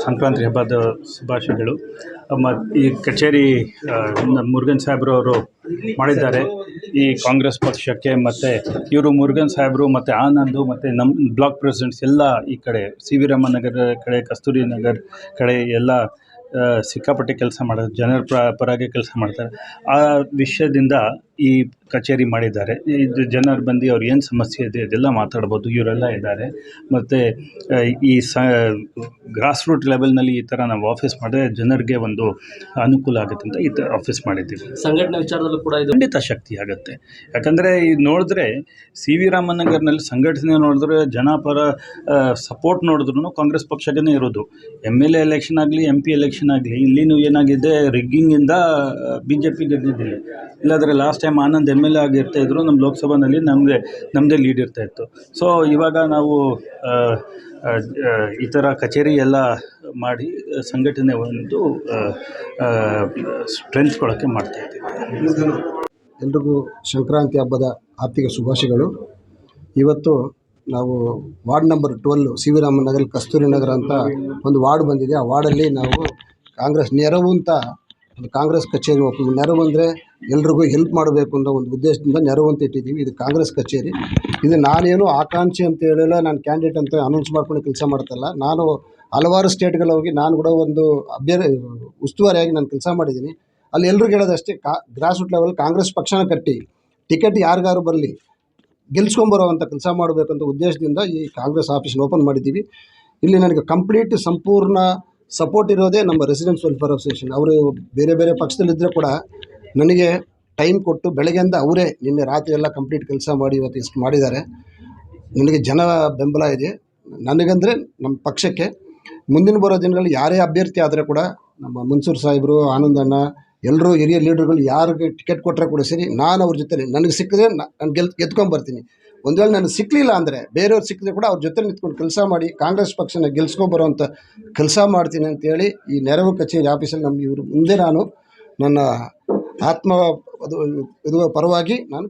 ಸಂಕ್ರಾಂತಿ ಹಬ್ಬದ ಶುಭಾಶಯಗಳು. ಈ ಕಚೇರಿ ನಮ್ಮ ಮುರುಗನ್ ಸಾಹೇಬ್ರವರು ಮಾಡಿದ್ದಾರೆ ಈ ಕಾಂಗ್ರೆಸ್ ಪಕ್ಷಕ್ಕೆ. ಮತ್ತು ಇವರು ಮುರುಗನ್ ಸಾಹೇಬರು ಮತ್ತು ಆನಂದ್ ಮತ್ತು ನಮ್ಮ ಬ್ಲಾಕ್ ಪ್ರೆಸಿಡೆಂಟ್ಸ್ ಎಲ್ಲ ಈ ಕಡೆ ಸಿ ವಿ ರಾಮನ್ ನಗರ ಕಡೆ, ಕಸ್ತೂರಿ ನಗರ್ ಕಡೆ ಎಲ್ಲ ಸಿಕ್ಕಾಪಟ್ಟೆ ಕೆಲಸ ಮಾಡೋದು, ಜನರ ಪರವಾಗಿ ಕೆಲಸ ಮಾಡ್ತಾರೆ. ಆ ವಿಷಯದಿಂದ ಈ ಕಚೇರಿ ಮಾಡಿದ್ದಾರೆ. ಇದು ಜನರು ಬಂದು ಅವ್ರು ಏನು ಸಮಸ್ಯೆ ಇದೆ ಅದೆಲ್ಲ ಮಾತಾಡ್ಬೋದು, ಇವರೆಲ್ಲ ಇದ್ದಾರೆ. ಮತ್ತು ಈ ಗ್ರಾಸ್ ರೂಟ್ ಲೆವೆಲ್ನಲ್ಲಿ ಈ ಥರ ನಾವು ಆಫೀಸ್ ಮಾಡಿದ್ರೆ ಜನರಿಗೆ ಒಂದು ಅನುಕೂಲ ಆಗುತ್ತೆ ಅಂತ ಈ ಥರ ಆಫೀಸ್ ಮಾಡಿದ್ದೀವಿ. ಸಂಘಟನೆ ವಿಚಾರದಲ್ಲೂ ಕೂಡ ಇದು ಖಂಡಿತ ಶಕ್ತಿ ಆಗುತ್ತೆ. ಯಾಕಂದರೆ ಇದು ನೋಡಿದ್ರೆ ಸಿ ವಿ ರಾಮನ್ ನಗರ್ನಲ್ಲಿ ಸಂಘಟನೆ ನೋಡಿದ್ರೆ ಜನಪರ ಸಪೋರ್ಟ್ ನೋಡಿದ್ರು ಕಾಂಗ್ರೆಸ್ ಪಕ್ಷನೇ ಇರೋದು. MLA ಎಲೆಕ್ಷನ್ ಆಗಲಿ MP ಎಲೆಕ್ಷನ್ ಆಗಲಿ ಇಲ್ಲಿನೂ ಏನಾಗಿದೆ, ರಿಗ್ಗಿಂಗಿಂದ BJP ಗೆದ್ದಿದ್ದಿಲ್ಲ. ಇಲ್ಲಾಂದರೆ ಲಾಸ್ಟ್ ಟೈಮ್ ಆನಂದ್ MLA ಆಗಿರ್ತಾಯಿದ್ರು, ನಮ್ಮ ಲೋಕಸಭಾನಲ್ಲಿ ನಮ್ಮದೇ ಲೀಡ್ ಇರ್ತಾಯಿತ್ತು. ಸೊ ಇವಾಗ ನಾವು ಈ ಥರ ಕಚೇರಿ ಎಲ್ಲ ಮಾಡಿ ಸಂಘಟನೆ ಒಂದು ಸ್ಟ್ರೆಂತ್ ಕೊಡೋಕ್ಕೆ ಮಾಡ್ತಾಯಿದ್ದೀವಿ. ಎಲ್ರಿಗೂ ಸಂಕ್ರಾಂತಿ ಹಬ್ಬದ ಆರ್ಥಿಕ ಶುಭಾಶಯಗಳು. ಇವತ್ತು ನಾವು ward number 12 C V Raman Nagar Kasturi Nagar ಅಂತ ಒಂದು ವಾರ್ಡ್ ಬಂದಿದೆ. ಆ ವಾರ್ಡಲ್ಲಿ ನಾವು ಕಾಂಗ್ರೆಸ್ ನೆರವು ಅಂತ ಒಂದು ಕಾಂಗ್ರೆಸ್ ಕಚೇರಿ ನೆರವು ಅಂದರೆ ಎಲ್ರಿಗೂ ಹೆಲ್ಪ್ ಮಾಡಬೇಕು ಅನ್ನೋ ಒಂದು ಉದ್ದೇಶದಿಂದ ನೆರವು ಅಂತ ಇಟ್ಟಿದ್ದೀವಿ. ಇದು ಕಾಂಗ್ರೆಸ್ ಕಚೇರಿ. ಇದು ನಾನೇನು ಆಕಾಂಕ್ಷಿ ಅಂತ ಹೇಳಿಲ್ಲ, ನಾನು ಕ್ಯಾಂಡಿಡೇಟ್ ಅಂತ ಅನೌನ್ಸ್ ಮಾಡ್ಕೊಂಡು ಕೆಲಸ ಮಾಡ್ತಲ್ಲ. ನಾನು ಹಲವಾರು ಸ್ಟೇಟ್ಗಳು ಹೋಗಿ ನಾನು ಕೂಡ ಒಂದು ಉಸ್ತುವಾರಿಯಾಗಿ ನಾನು ಕೆಲಸ ಮಾಡಿದ್ದೀನಿ. ಅಲ್ಲಿ ಎಲ್ರಿಗೂ ಹೇಳೋದಷ್ಟೇ, ಗ್ರಾಸ್ ರೂಟ್ ಲೆವೆಲ್ ಕಾಂಗ್ರೆಸ್ ಪಕ್ಷನ ಕಟ್ಟಿ ಟಿಕೆಟ್ ಯಾರಿಗಾರು ಬರಲಿ ಗೆಲ್ಸ್ಕೊಂಬರೋವಂಥ ಕೆಲಸ ಮಾಡಬೇಕಂತ ಉದ್ದೇಶದಿಂದ ಈ ಕಾಂಗ್ರೆಸ್ ಆಫೀಸ್ನ ಓಪನ್ ಮಾಡಿದ್ದೀವಿ. ಇಲ್ಲಿ ನನಗೆ ಸಂಪೂರ್ಣ ಸಪೋರ್ಟ್ ಇರೋದೇ ನಮ್ಮ ರೆಸಿಡೆನ್ಸ್ ವೆಲ್ಫೇರ್ ಅಸೋಸಿಯೇಷನ್. ಅವರು ಬೇರೆ ಬೇರೆ ಪಕ್ಷದಲ್ಲಿದ್ದರೆ ಕೂಡ ನನಗೆ ಟೈಮ್ ಕೊಟ್ಟು ಬೆಳಗ್ಗೆಯಿಂದ ಅವರೇ ನಿನ್ನೆ ರಾತ್ರಿ ಎಲ್ಲ ಕಂಪ್ಲೀಟ್ ಕೆಲಸ ಮಾಡಿ ಇವತ್ತು ಇಷ್ಟು ಮಾಡಿದ್ದಾರೆ. ನನಗೆ ಜನ ಬೆಂಬಲ ಇದೆ. ನನಗಂದರೆ ನಮ್ಮ ಪಕ್ಷಕ್ಕೆ ಮುಂದಿನ ಬರೋ ದಿನಗಳಲ್ಲಿ ಯಾರೇ ಅಭ್ಯರ್ಥಿ ಆದರೆ ಕೂಡ ನಮ್ಮ ಮನ್ಸೂರ್ ಸಾಹೇಬರು, ಆನಂದಣ್ಣ, ಎಲ್ಲರೂ ಹಿರಿಯ ಲೀಡರ್ಗಳು ಯಾರಿಗೆ ಟಿಕೆಟ್ ಕೊಟ್ಟರೆ ಕೂಡ ಸರಿ, ನಾನು ಅವ್ರ ಜೊತೆ ನನಗೆ ಸಿಕ್ಕಿದ್ರೆ ನಾನು ಗೆದ್ಕೊಂಬರ್ತೀನಿ. ಒಂದು ವೇಳೆ ನನಗೆ ಸಿಕ್ಕಲಿಲ್ಲ ಅಂದರೆ ಬೇರೆಯವ್ರು ಸಿಕ್ಕಿದ್ರೆ ಕೂಡ ಅವ್ರ ಜೊತೆ ನಿಂತ್ಕೊಂಡು ಕೆಲಸ ಮಾಡಿ ಕಾಂಗ್ರೆಸ್ ಪಕ್ಷನ ಗೆಲ್ಸ್ಕೊಂಬರೋವಂಥ ಕೆಲಸ ಮಾಡ್ತೀನಿ ಅಂತೇಳಿ ಈ ನೆರವು ಕಚೇರಿ ಆಫೀಸಲ್ಲಿ ನಮ್ಮ ಇವರು ಮುಂದೆ ನಾನು ನನ್ನ ಆತ್ಮ ಇದು ಪರವಾಗಿ ನಾನು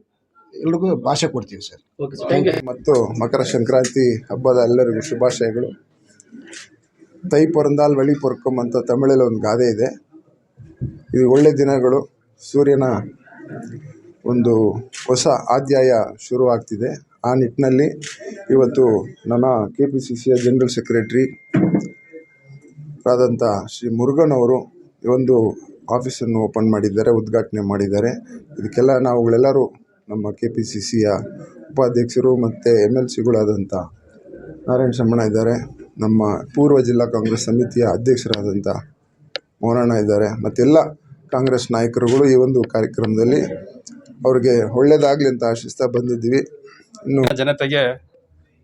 ಎಲ್ರಿಗೂ ಭಾಷೆ ಕೊಡ್ತೀನಿ ಸರ್. ಮತ್ತು ಮಕರ ಸಂಕ್ರಾಂತಿ ಹಬ್ಬದ ಎಲ್ಲರಿಗೂ ಶುಭಾಶಯಗಳು. ತೈ ಪೊರಂದಾಲ್ ವಳಿ ಪೊರ್ಕಮ್ ಅಂತ ತಮಿಳಲ್ಲಿ ಒಂದು ಗಾದೆ ಇದೆ. ಇದು ಒಳ್ಳೆ ದಿನಗಳು, ಸೂರ್ಯನ ಒಂದು ಹೊಸ ಅಧ್ಯಾಯ ಶುರುವಾಗ್ತಿದೆ. ಆ ನಿಟ್ಟಿನಲ್ಲಿ ಇವತ್ತು ನನ್ನ KPCCಯ ಜನರಲ್ ಸೆಕ್ರೆಟ್ರಿ ಆದಂಥ ಶ್ರೀ ಮುರುಗನ್ ಅವರು ಒಂದು ಆಫೀಸನ್ನು ಓಪನ್ ಮಾಡಿದ್ದಾರೆ, ಉದ್ಘಾಟನೆ ಮಾಡಿದ್ದಾರೆ. ಇದಕ್ಕೆಲ್ಲ ನಾವುಗಳೆಲ್ಲರೂ ನಮ್ಮ KPCCಯ ಉಪಾಧ್ಯಕ್ಷರು ಮತ್ತು MLCಗಳಾದಂಥ ನಾರಾಯಣ ಶಮ್ಮಣ್ಣ ಇದ್ದಾರೆ, ನಮ್ಮ ಪೂರ್ವ ಜಿಲ್ಲಾ ಕಾಂಗ್ರೆಸ್ ಸಮಿತಿಯ ಅಧ್ಯಕ್ಷರಾದಂಥ ಮೋಹನಣ್ಣ ಇದ್ದಾರೆ, ಮತ್ತೆಲ್ಲ ಕಾಂಗ್ರೆಸ್ ನಾಯಕರುಗಳು ಈ ಒಂದು ಕಾರ್ಯಕ್ರಮದಲ್ಲಿ ಅವ್ರಿಗೆ ಒಳ್ಳೆಯದಾಗಲಿ ಅಂತ ಆಶಿಸ್ತಾ ಬಂದಿದ್ದೀವಿ. ಇನ್ನು ಜನತೆಗೆ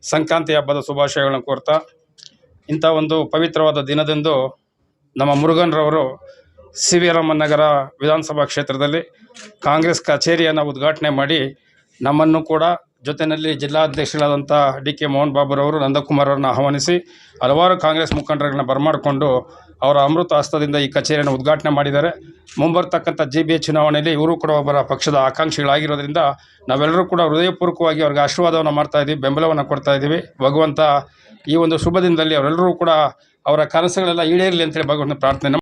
ಸಂಕ್ರಾಂತಿ ಹಬ್ಬದ ಶುಭಾಶಯಗಳನ್ನು ಕೋರ್ತಾ, ಇಂಥ ಒಂದು ಪವಿತ್ರವಾದ ದಿನದಂದು ನಮ್ಮ ಮುರುಗನ್ರವರು ಸಿ ವಿ ರಾಮನ್ ನಗರ ವಿಧಾನಸಭಾ ಕ್ಷೇತ್ರದಲ್ಲಿ ಕಾಂಗ್ರೆಸ್ ಕಚೇರಿಯನ್ನು ಉದ್ಘಾಟನೆ ಮಾಡಿ ನಮ್ಮನ್ನು ಕೂಡ ಜೊತೆಯಲ್ಲಿ ಜಿಲ್ಲಾಧ್ಯಕ್ಷರಾದಂಥ DK ಮೋಹನ್ ಬಾಬುರವರು, ನಂದಕುಮಾರ್ ಅವರನ್ನು ಆಹ್ವಾನಿಸಿ ಹಲವಾರು ಕಾಂಗ್ರೆಸ್ ಮುಖಂಡರುಗಳನ್ನ ಬರಮಾಡಿಕೊಂಡು ಅವರ ಅಮೃತ ಹಸ್ತದಿಂದ ಈ ಕಚೇರಿಯನ್ನು ಉದ್ಘಾಟನೆ ಮಾಡಿದ್ದಾರೆ. ಮುಂಬರ್ತಕ್ಕಂಥ GBA ಚುನಾವಣೆಯಲ್ಲಿ ಇವರು ಕೂಡ ಒಬ್ಬರ ಪಕ್ಷದ ಆಕಾಂಕ್ಷಿಗಳಾಗಿರೋದ್ರಿಂದ ನಾವೆಲ್ಲರೂ ಕೂಡ ಹೃದಯಪೂರ್ವಕವಾಗಿ ಅವ್ರಿಗೆ ಆಶೀರ್ವಾದವನ್ನು ಮಾಡ್ತಾಯಿದ್ದೀವಿ, ಬೆಂಬಲವನ್ನು ಕೊಡ್ತಾಯಿದ್ದೀವಿ. ಭಗವಂತ ಈ ಒಂದು ಶುಭ ದಿನದಲ್ಲಿ ಅವರೆಲ್ಲರೂ ಕೂಡ ಅವರ ಕನಸುಗಳೆಲ್ಲ ಈಡೇರಲಿ ಅಂತೇಳಿ ಭಗವಂತನ ಪ್ರಾರ್ಥನೆ